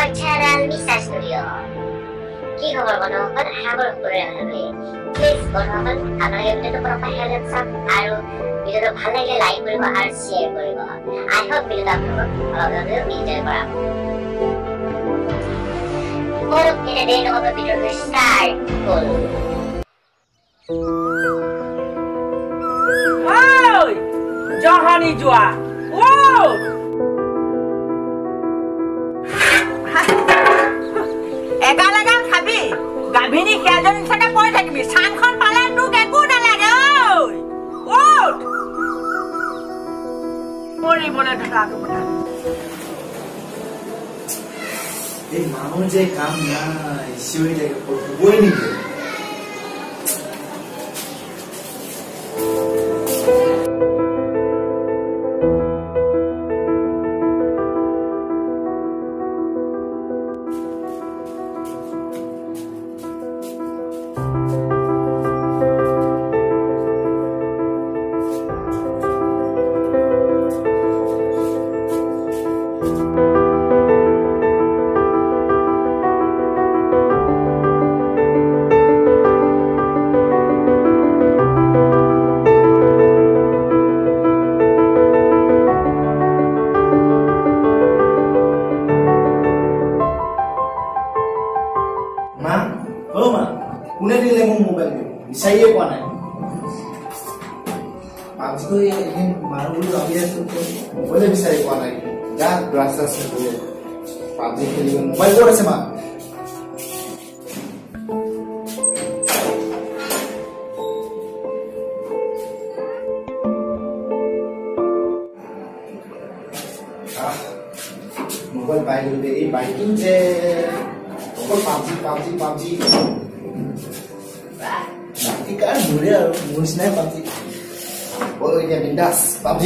Cultural Misa Studio. কি খবৰ বন্ধুসকল আশা কৰোঁ সকলোৰে ভাল বুলি প্লিজ বন্ধুসকল আপোনালোকে ভিডিঅ'টো পৰা শেষলৈকে চাওক আৰু ভিডিঅ'টো ভাল লাগিলে লাইক কৰিব আৰু শ্বেয়াৰ কৰিব আই হোপ ভিডিঅ'টো আপোনালোকে এনজয় কৰা বলক এটা দেৰি নকৰি ভিডিঅ'টো ষ্টাৰ্ট কৰোঁ ঐ জাহানি যোৱা ও এগাল খাবি গাভিনী কেজন নিচিনা পৰি থাকিবি চানখন পালে তোক একো নালাগে ঐ মৰিবলৈ থকা কথা এই মানুহ যে কাম নাই চিঞৰি থাকে হ'বই নেকি কোনে দিলে মোৰ মোবাইলটো বিচাৰিয়ে পোৱা নাই পাঁচটো এদিন মানুহ বুলি ভাবি আছো মোবাইলে বিচাৰি পোৱা নাই যা ৰাস্তা আছে পাবজি খেলিব মোবাইল ক'ত আছে মা মোবাইল পাই গ'লো এই বাইকটো যে অকল PUBG Kan mulia musnah PUBG. Oh iya bindas PUBG.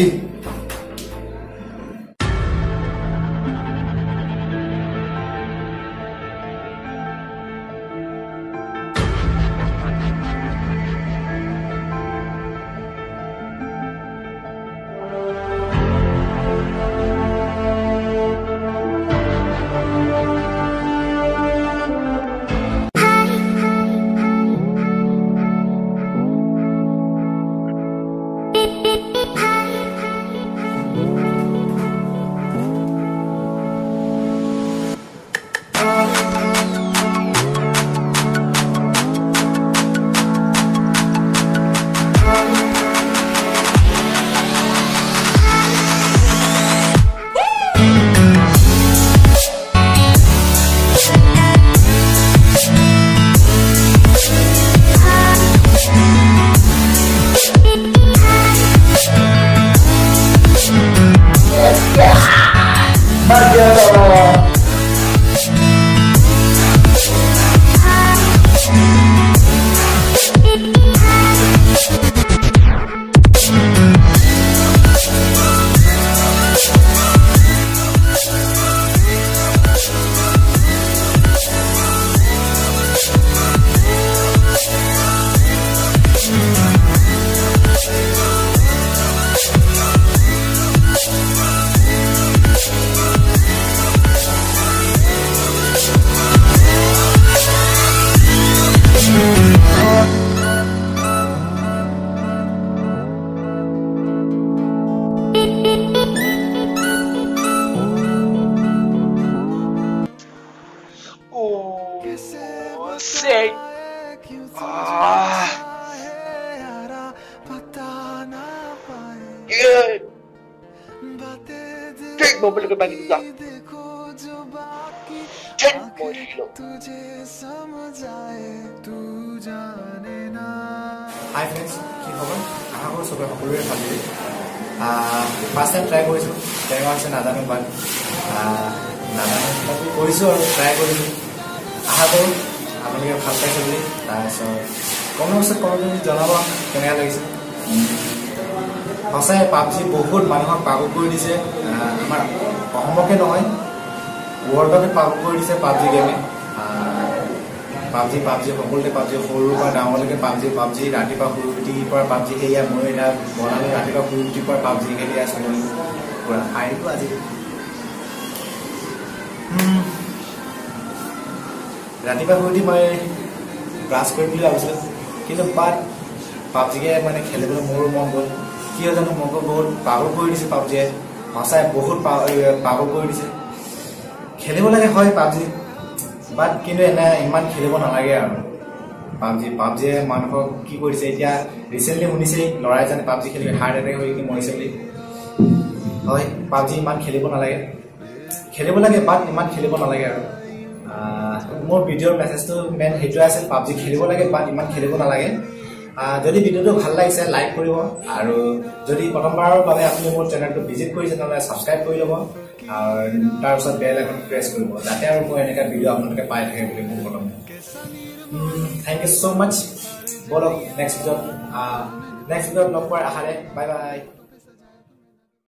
Sick. Good. Take mobile ke bagi juga. 10 more kilo. Hi friends, কি খবৰ? আশা কৰোঁ সবে সকলোৰে ভাল লাগে। ফাৰ্ষ্ট টাইম ট্ৰাই কৰিছোঁ, কেনেকুৱা হৈছে নাজানো বাট নাজানো কৰিছোঁ আৰু ট্ৰাই কৰিছোঁ। আশা কৰোঁ আপোনালোকে ভাল পাইছে বুলি। তাৰপিছত কমেণ্টছত জনাব কেনেকুৱা লাগিছে। সঁচাই পাবজি বহুত মানুহক পাগল কৰি দিছে। আমাৰ অসমকে নহয় ৱৰ্ল্ডতে পাগল কৰি দিছে পাবজি গেমে। পাবজি সকলোতে পাবজি সৰুৰ পৰা ডাঙৰলৈকে পাবজি ৰাতিপুৱা শুই উঠিৰ পৰা পাবজি সেয়া মই এটা বনালোঁ ৰাতিপুৱা শুই উঠিৰ পৰা পাবজি খেলি আছোঁ পুৰা ফাইলটো আজি ৰাতিপুৱা শুই উঠি মই ব্ৰাছ কৰি বুলি ভাবিছিলোঁ কিন্তু বাট পাবজিকে মানে খেলিবলৈ মোৰো মন গ'ল কিয় জানো মোকো বহুত পাগল কৰি দিছে পাবজিয়ে সঁচাই বহুত পাগল কৰি দিছে খেলিব লাগে হয় পাবজি বাট কিন্তু এনে ইমান খেলিব নালাগে আৰু পাবজিয়ে মানুহক কি কৰিছে এতিয়া ৰিচেণ্টলি শুনিছে ল'ৰা এজনে পাবজি খেলি হাৰ্ট এটেক হৈ মৰিছে বুলি হয় পাবজি ইমান খেলিব নালাগে খেলিব লাগে বাট ইমান খেলিব নালাগে আৰু মোৰ ভিডিঅ'ৰ মেছেজটো মেইন সেইটোৱে আছিল পাবজি খেলিব লাগে বাট ইমান খেলিব নালাগে যদি ভিডিঅ'টো ভাল লাগিছে লাইক কৰিব আৰু যদি প্ৰথমবাৰৰ বাবে আপুনি মোৰ চেনেলটো ভিজিট কৰিছে তেনেহ'লে ছাবস্ক্ৰাইব কৰি ল'ব আৰু তাৰপিছত বেল আইকন প্ৰেছ কৰিব যাতে আৰু মই এনেকুৱা ভিডিঅ' আপোনালোকে পাই থাকে বুলি মোৰ মনত থ্যাংক ইউ সো মাচ বলক নেক্সট ভিডিঅ'ত লগ পোৱাৰ আশাৰে বাই বাই